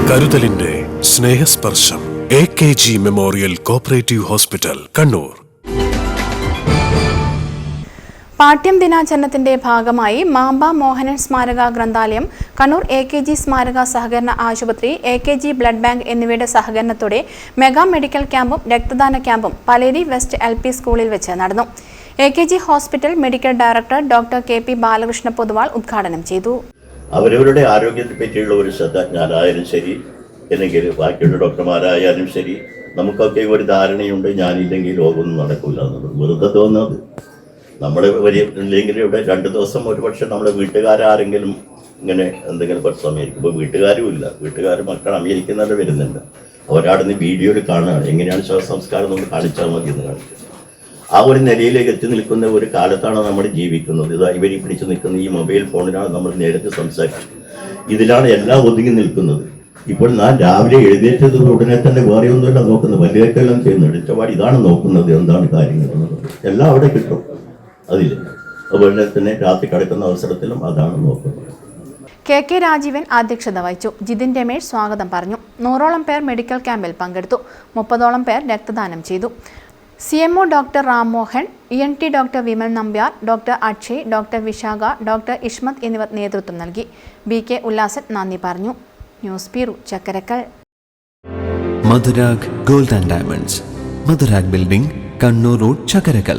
കരുതലിന്റെ സ്നേഹസ്പർശം AKG memorial cooperative hospital, Kannur. പാഠ്യം ദിനാചരണത്തിന്റെ ഭാഗമായി മാമ്പ മോഹനൻ സ്മാരക ഗ്രന്ഥാലയം, കണ്ണൂർ AKG സ്മാരക സഹകരണ ആശുപത്രി, AKG ബ്ലഡ് ബാങ്ക് എന്നിവയുടെ സഹകരണത്തോടെ മെഗാ മെഡിക്കൽ ക്യാമ്പും രക്തദാന ക്യാമ്പും പലേരി വെസ്റ്റ് LP സ്കൂളിൽ വെച്ച് നടന്നു. AKG hospital medical director doctor KP Balakrishna Poduval ഉദ്ഘാടനം ചെയ്തു. അവരവരുടെ ആരോഗ്യത്തെ പറ്റിയുള്ള ഒരു ശ്രദ്ധ, ഞാനായാലും ശരി അല്ലെങ്കിൽ ബാക്കിയുള്ള ഡോക്ടർമാരായാലും ശരി, നമുക്കൊക്കെ ഒരു ധാരണയുണ്ട്, ഞാനില്ലെങ്കിൽ രോഗമൊന്നും നടക്കില്ല എന്നുള്ളത്. വെറുതെ തോന്നുന്നത്. നമ്മുടെ ഇല്ലെങ്കിൽ ഇവിടെ 2 ദിവസം ഒരു പക്ഷേ നമ്മുടെ വീട്ടുകാരാരെങ്കിലും ഇങ്ങനെ എന്തെങ്കിലും പ്രശ്നം ആയിരിക്കും. ഇപ്പോൾ വീട്ടുകാരും ഇല്ല, മക്കൾ അമേരിക്കയിൽ നിന്ന് വരുന്നുണ്ട്. അവരാടുന്ന് വീഡിയോയിൽ കാണുകയാണ്, എങ്ങനെയാണ് ശവസംസ്കാരം നമ്മൾ കാണിച്ചാൽ മതി എന്ന് കാണിച്ചത്. ആ ഒരു നിലയിലേക്ക് എത്തി നിൽക്കുന്ന ഒരു കാലത്താണ് നമ്മൾ ജീവിക്കുന്നത്. ഇത് ഇവരി പിടിച്ചു നിൽക്കുന്ന ഈ മൊബൈൽ ഫോണിലാണ് നമ്മൾ നേരത്തെ സംസാരിച്ചത്. ഇതിലാണ് എല്ലാം ഒതുങ്ങി നിൽക്കുന്നത്. ഇപ്പോൾ ഞാൻ രാവിലെ എഴുന്നേറ്റത് ഉടനെ തന്നെ വേറെ ഒന്നുമില്ല നോക്കുന്നത്, വലിയക്കെല്ലാം ചെയ്യുന്നത്, ഇഷ്ടപാട് ഇതാണ് നോക്കുന്നത്, എന്താണ് കാര്യങ്ങൾ എന്നുള്ളത് എല്ലാം അവിടെ കിട്ടും. അതിൽ അതുപോലെ തന്നെ രാത്രി കിടക്കുന്ന അവസരത്തിലും അതാണ് നോക്കുന്നത്. KK രാജീവൻ അധ്യക്ഷത വഹിച്ചു. ജിതിൻ രമേശ് സ്വാഗതം പറഞ്ഞു. 100ഓളം പേർ മെഡിക്കൽ ക്യാമ്പിൽ പങ്കെടുത്തു. 30ഓളം പേർ രക്തദാനം ചെയ്തു. CMO doctor Rammohan, ENT doctor Vimal Nambiar, doctor Akshay, doctor Vishakha, doctor Ishmat എന്നിവർ നേതൃത്വം നൽകി. BK ഉല്ലാസൻ നന്ദി പറഞ്ഞു. News bureau, Chakkarakkal. Madhurag gold and diamonds, Madhurag building, Kannur road, Chakkarakkal.